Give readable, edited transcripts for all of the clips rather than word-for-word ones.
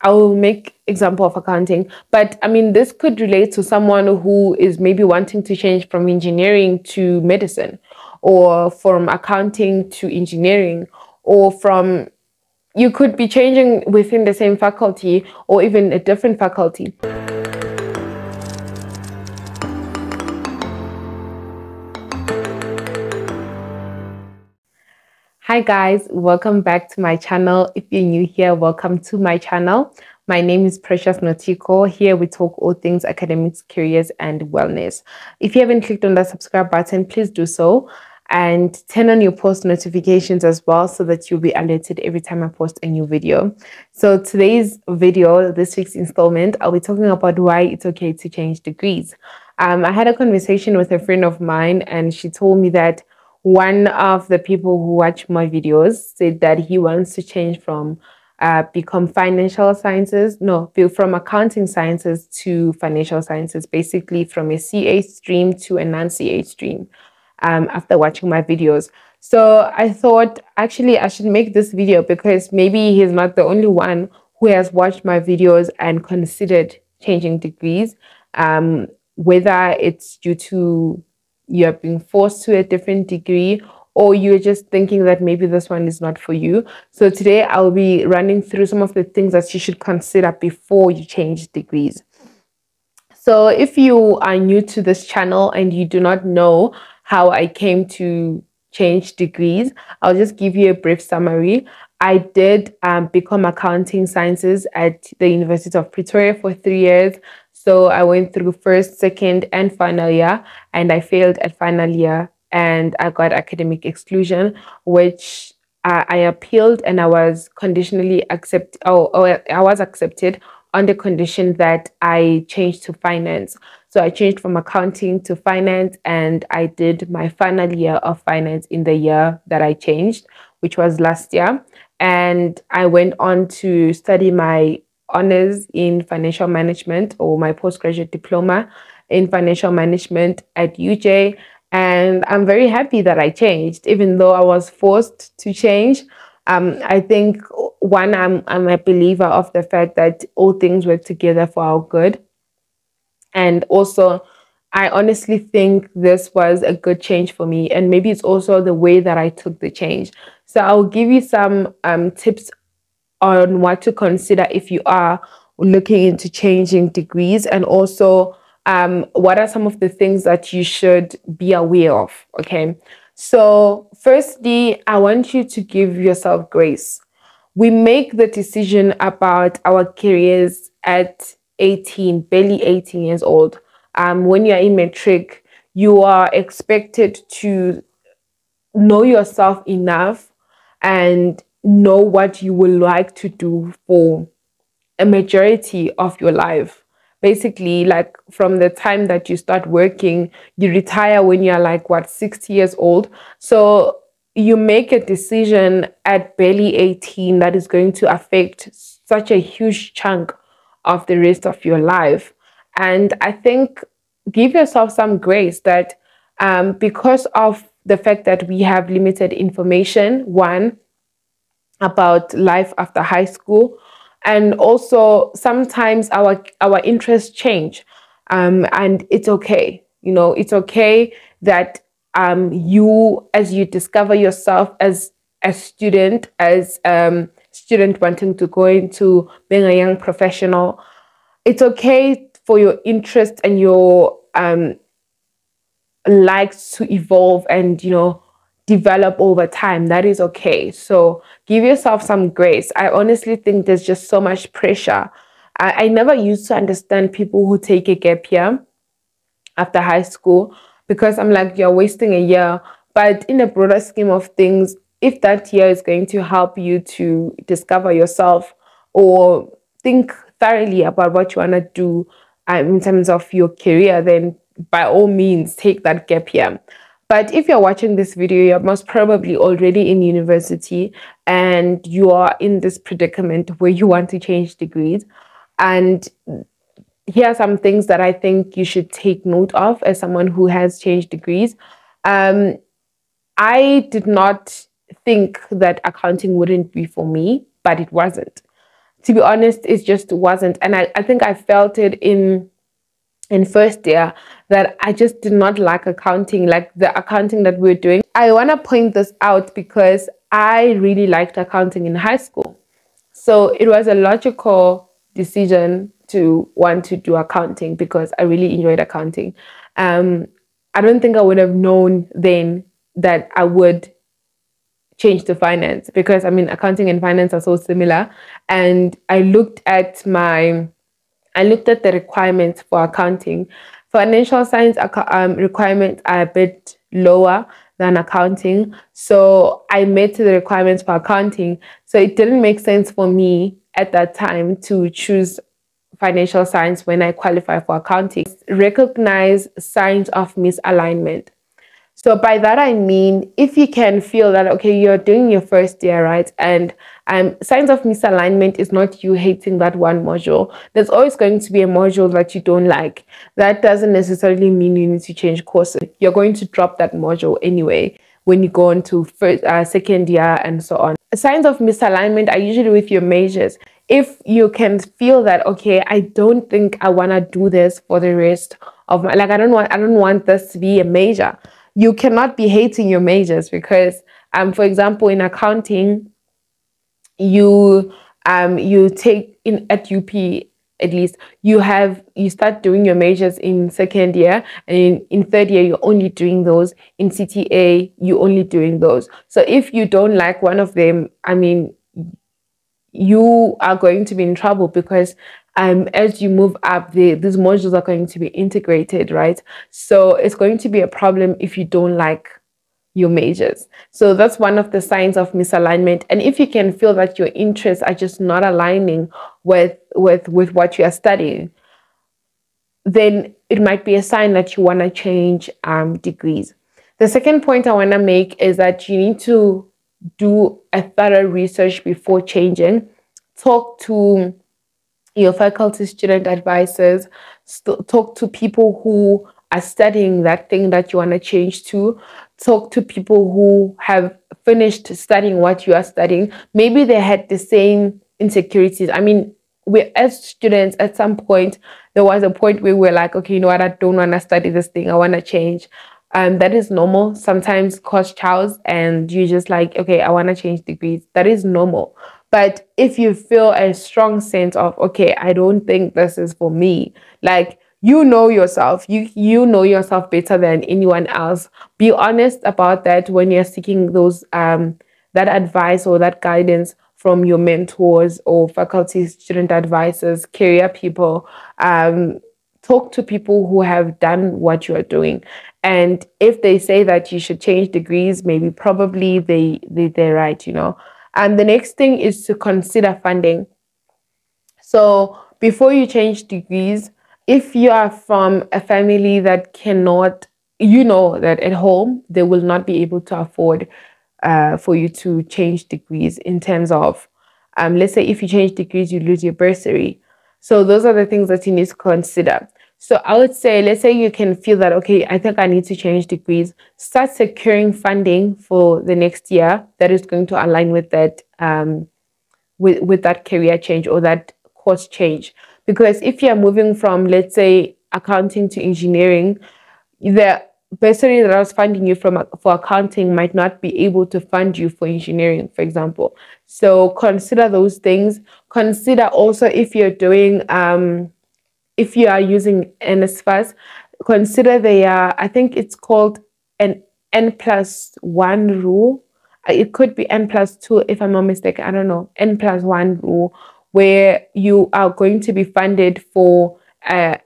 I'll make example of accounting, but I mean, this could relate to someone who is maybe wanting to change from engineering to medicine, or from accounting to engineering, or from, you could be changing within the same faculty or even a different faculty. Hi guys, welcome back to my channel. If you're new here, welcome to my channel. My name is Precious Notiko. Here we talk all things academics, careers, and wellness. If you haven't clicked on the subscribe button, please do so. And turn on your post notifications as well so that you'll be alerted every time I post a new video. So today's video, this week's installment, I'll be talking about why it's okay to change degrees. I had a conversation with a friend of mine and she told me that one of the people who watch my videos said that he wants to change from become financial sciences, from accounting sciences to financial sciences, basically from a CA stream to a non-CA stream after watching my videos. So I thought actually I should make this video because maybe he's not the only one who has watched my videos and considered changing degrees, whether it's due to you're being forced to a different degree, or you're just thinking that maybe this one is not for you. So today I'll be running through some of the things that you should consider before you change degrees. So if you are new to this channel and you do not know how I came to change degrees, I'll just give you a brief summary. I did become accounting sciences at the University of Pretoria for 3 years. So I went through first, second, and final year, and I failed at final year, and I got academic exclusion, which I appealed, and I was conditionally accepted. I was accepted on the condition that I changed to finance. So I changed from accounting to finance, and I did my final year of finance in the year that I changed, which was last year. And I went on to study my honors in financial management, or my postgraduate diploma in financial management at UJ. And I'm very happy that I changed, even though I was forced to change. I think one, I'm a believer of the fact that all things work together for our good. And also, I honestly think this was a good change for me. And maybe it's also the way that I took the change. So I'll give you some tips on what to consider if you are looking into changing degrees, and also what are some of the things that you should be aware of. Okay, so firstly, I want you to give yourself grace. We make the decision about our careers at 18, barely 18 years old. When you're in matric, you are expected to know yourself enough and know what you would like to do for a majority of your life. Basically, like from the time that you start working, you retire when you're like, 60 years old. So you make a decision at barely 18 that is going to affect such a huge chunk of the rest of your life. And I think give yourself some grace that because of the fact that we have limited information, one, about life after high school, and also sometimes our interests change, and it's okay. It's okay that you, as you discover yourself as a student, student wanting to go into being a young professional, it's okay for your interest and your likes to evolve and develop over time. That is okay. So give yourself some grace. I honestly think there's just so much pressure. I never used to understand people who take a gap year after high school, because I'm like, you're wasting a year. But in a broader scheme of things, if that year is going to help you to discover yourself or think thoroughly about what you want to do in terms of your career, then by all means take that gap year. But if you're watching this video, you're most probably already in university and you are in this predicament where you want to change degrees. And here are some things that I think you should take note of as someone who has changed degrees. I did not think that accounting wouldn't be for me, but it wasn't. To be honest, it just wasn't. And I think I felt it in first year that I just did not like accounting, like the accounting that we're doing. I want to point this out because I really liked accounting in high school. So it was a logical decision to want to do accounting because I really enjoyed accounting. I don't think I would have known then that I would change to finance, because I mean accounting and finance are so similar. And I looked at the requirements for accounting. Financial science requirements are a bit lower than accounting. So I met the requirements for accounting. So it didn't make sense for me at that time to choose financial science when I qualify for accounting. Recognize signs of misalignment. So by that I mean, if you can feel that, okay, you're doing your first year, right? And signs of misalignment is not you hating that one module. There's always going to be a module that you don't like. That doesn't necessarily mean you need to change courses. You're going to drop that module anyway when you go into second year and so on. Signs of misalignment are usually with your majors. If you can feel that, okay, I don't think I want to do this for the rest of my, like, I don't want this to be a major. You cannot be hating your majors because, for example, in accounting, you take in at UP, at least you start doing your majors in second year, and in third year you're only doing those. In CTA you're only doing those. So if you don't like one of them, I mean, you are going to be in trouble because as you move up, these modules are going to be integrated, right? So it's going to be a problem if you don't like your majors. So that's one of the signs of misalignment. And if you can feel that your interests are just not aligning with what you are studying, then it might be a sign that you want to change degrees. The second point I want to make is that you need to do a thorough research before changing. Talk to your faculty, student advisors, talk to people who are studying that thing that you want to change to. Talk to people who have finished studying what you are studying. Maybe they had the same insecurities. I mean, we as students, at some point, there was a point where we're like, okay, you know what, I don't want to study this thing, I want to change. That is normal. Sometimes cost chows and you just like, okay, I want to change degrees. That is normal. But if you feel a strong sense of, okay, I don't think this is for me, like, you know yourself, you know yourself better than anyone else. Be honest about that when you're seeking those that advice or that guidance from your mentors or faculty, student advisors, career people. Talk to people who have done what you are doing. And if they say that you should change degrees, maybe probably they're right, you know. And the next thing is to consider funding. So before you change degrees, if you are from a family that cannot, you know that at home they will not be able to afford for you to change degrees in terms of, let's say if you change degrees, you lose your bursary. So those are the things that you need to consider. So I would say, let's say you can feel that, okay, I think I need to change degrees. Start securing funding for the next year that is going to align with that, with that career change or that course change. Because if you're moving from, let's say, accounting to engineering, the bursary that I was funding you for accounting might not be able to fund you for engineering, for example. So consider those things. Consider also if you're doing if you are using NSFAS, consider I think it's called an N+1 rule. It could be N+2 if I'm not mistaken. I don't know. N+1 rule, where you are going to be funded for a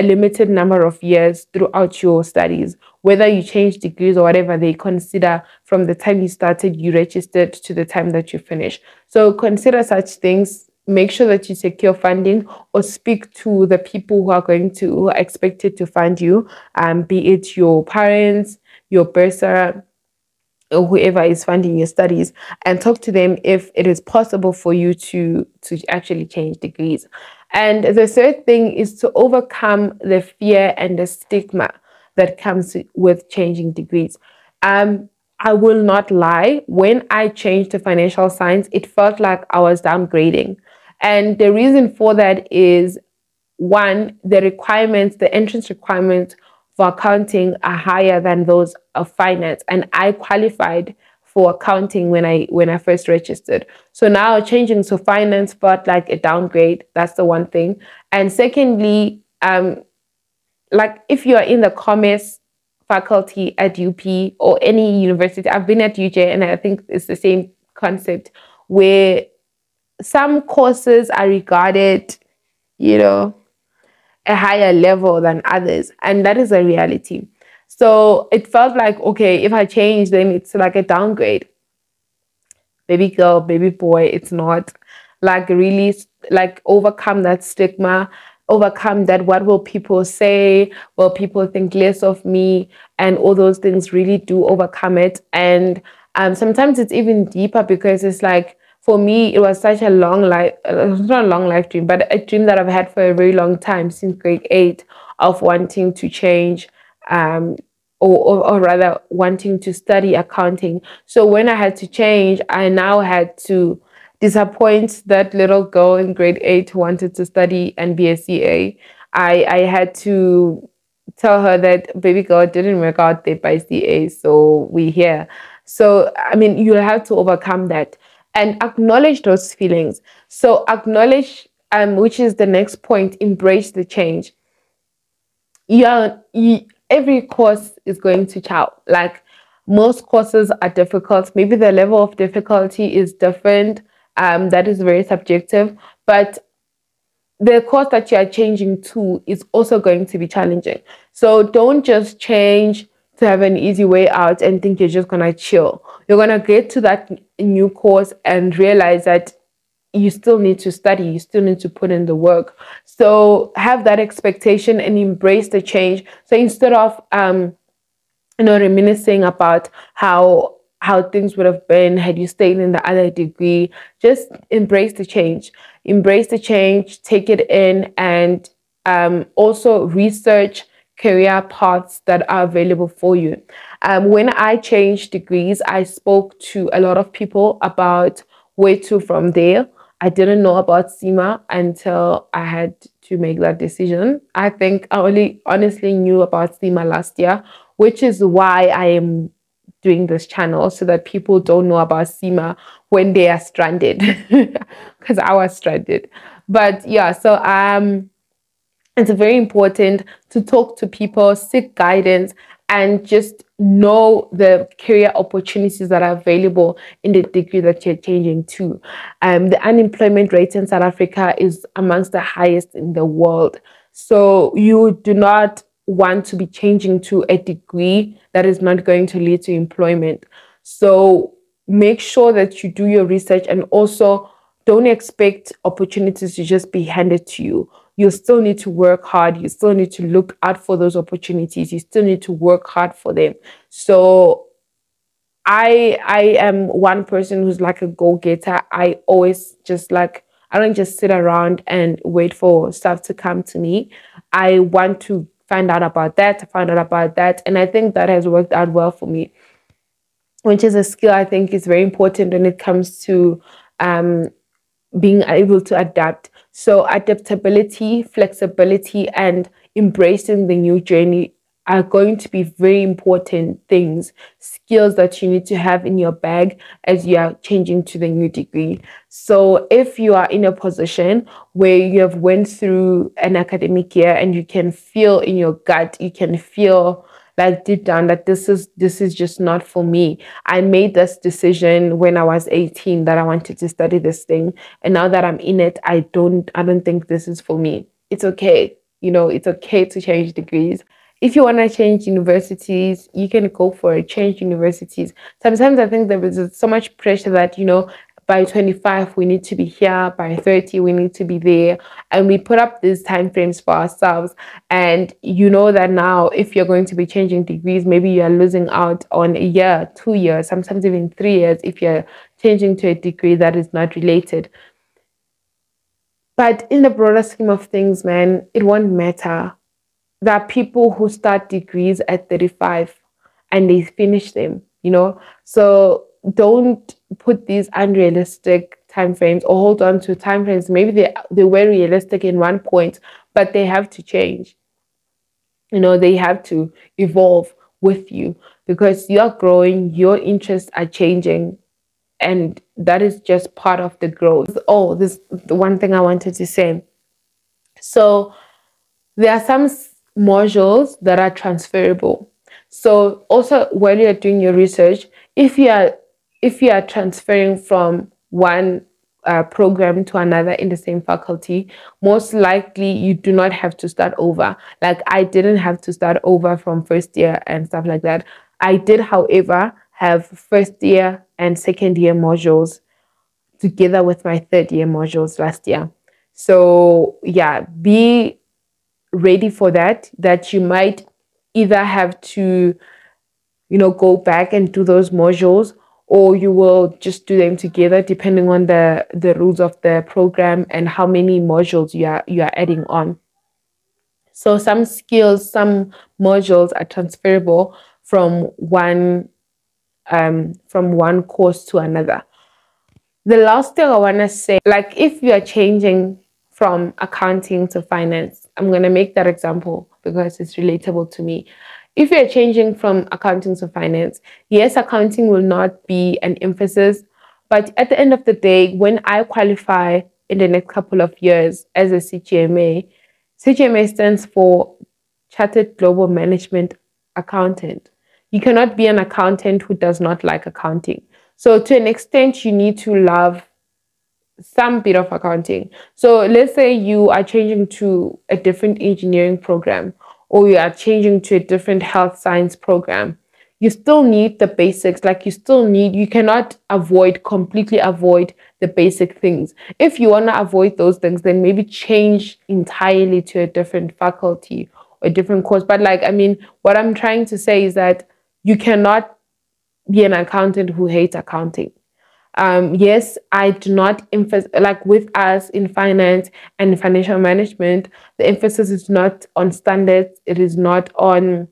limited number of years throughout your studies. Whether you change degrees or whatever, they consider from the time you started, you registered, to the time that you finish. So consider such things. Make sure that you secure funding or speak to the people who are expected to fund you, be it your parents, your bursar, or whoever is funding your studies, and talk to them if it is possible for you to actually change degrees. And the third thing is to overcome the fear and the stigma that comes with changing degrees. I will not lie, when I changed to financial science, it felt like I was downgrading. And the reason for that is, one, the entrance requirements for accounting are higher than those of finance. And I qualified for accounting when I first registered. So now changing to finance felt like a downgrade. That's the one thing. And secondly, like if you're in the commerce faculty at UP or any university, I've been at UJ and I think it's the same concept, where some courses are regarded, you know, a higher level than others. And that is a reality. So it felt like, okay, if I change, then it's like a downgrade. Baby girl, baby boy, it's not. Like really, like overcome that stigma, overcome that what will people say, will people think less of me, and all those things. Really do overcome it. And sometimes it's even deeper, because it's like, for me, it was such a long life, not a long life dream, but a dream that I've had for a very long time, since grade 8, of wanting to change, or rather wanting to study accounting. So when I had to change, I now had to disappoint that little girl in grade 8 who wanted to study and be a CA. I had to tell her that, baby girl, it didn't work out there by CA, so we're here. So, I mean, you have to overcome that and acknowledge those feelings. So acknowledge, which is the next point, embrace the change. Every course is going to chow. Like, most courses are difficult. Maybe the level of difficulty is different. That is very subjective. But the course that you are changing to is also going to be challenging. So don't just change to have an easy way out and think you're just gonna chill. You're gonna get to that new course and realize that you still need to study, you still need to put in the work. So have that expectation and embrace the change. So instead of reminiscing about how things would have been had you stayed in the other degree, just embrace the change. Embrace the change, take it in, and also research career paths that are available for you. When I changed degrees, I spoke to a lot of people about where to from there. I didn't know about Stigma until I had to make that decision. I think I only honestly knew about Stigma last year, which is why I am doing this channel, so that people don't know about Stigma when they are stranded, because I was stranded. But yeah, so it's very important to talk to people, seek guidance, and just know the career opportunities that are available in the degree that you're changing to. The unemployment rate in South Africa is amongst the highest in the world. So you do not want to be changing to a degree that is not going to lead to employment. So make sure that you do your research, and also don't expect opportunities to just be handed to you. You still need to work hard. You still need to look out for those opportunities. You still need to work hard for them. So I am one person who's like a go-getter. I always just like, I don't just sit around and wait for stuff to come to me. I want to find out about that, and I think that has worked out well for me, which is a skill I think is very important when it comes to being able to adapt. So adaptability, flexibility, and embracing the new journey are going to be very important things, skills that you need to have in your bag as you are changing to the new degree. So if you are in a position where you have went through an academic year and you can feel in your gut, you can feel like deep down that this is just not for me. I made this decision when I was 18 that I wanted to study this thing, and now that I'm in it, I don't think this is for me. It's okay. It's okay to change degrees. If you want to change universities, you can go for it. Change universities. Sometimes I think there is so much pressure that, by 25, we need to be here. By 30, we need to be there. And we put up these time frames for ourselves. And you know that now, if you're going to be changing degrees, maybe you're losing out on a year, 2 years, sometimes even 3 years, if you're changing to a degree that is not related. But in the broader scheme of things, man, it won't matter. There are people who start degrees at 35 and they finish them, So don't put these unrealistic time frames or hold on to time frames. Maybe they were realistic in one point, but they have to change. They have to evolve with you because you're growing, your interests are changing, and that is just part of the growth. Oh, this the one thing I wanted to say. So there are some modules that are transferable. So also while you're doing your research, if you are transferring from one program to another in the same faculty, most likely you do not have to start over. Like I didn't have to start over from first year and stuff like that. I did, however, have first year and second year modules together with my third year modules last year. So yeah, be ready for that you might either have to go back and do those modules, or you will just do them together depending on the rules of the program and how many modules you are adding on. So some skills, some modules are transferable from one course to another. The last thing I want to say, like if you are changing from accounting to finance, I'm going to make that example because it's relatable to me. If you're changing from accounting to finance, yes, accounting will not be an emphasis, but at the end of the day, when I qualify in the next couple of years as a CGMA stands for Chartered Global Management Accountant. You cannot be an accountant who does not like accounting. So to an extent, you need to love some bit of accounting. So let's say you are changing to a different engineering program, or you are changing to a different health science program. You still need the basics. Like you cannot completely avoid the basic things. If you want to avoid those things, then maybe change entirely to a different faculty or a different course. But what I'm trying to say is that you cannot be an accountant who hates accounting. Yes, I do not emphasize, like with us in finance and financial management, the emphasis is not on standards. It is not on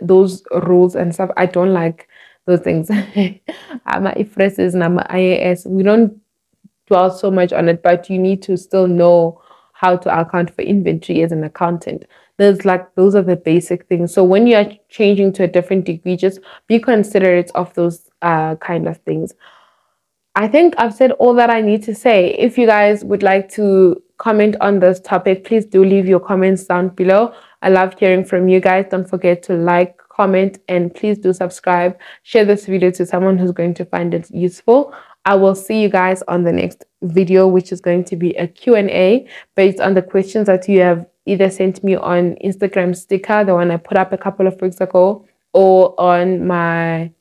those rules and stuff. I don't like those things. I'm a IFRS and I'm a IAS. We don't dwell so much on it, but you need to still know how to account for inventory as an accountant. Those are the basic things. So when you are changing to a different degree, just be considerate of those kind of things. I think I've said all that I need to say. If you guys would like to comment on this topic, please do leave your comments down below. I love hearing from you guys. Don't forget to like, comment, and please do subscribe. Share this video to someone who's going to find it useful. I will see you guys on the next video, which is going to be a Q&A based on the questions that you have either sent me on Instagram sticker, the one I put up a couple of weeks ago, or on my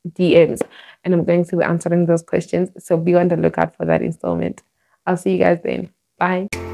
DMs. And I'm going to be answering those questions. So be on the lookout for that installment. I'll see you guys then. Bye.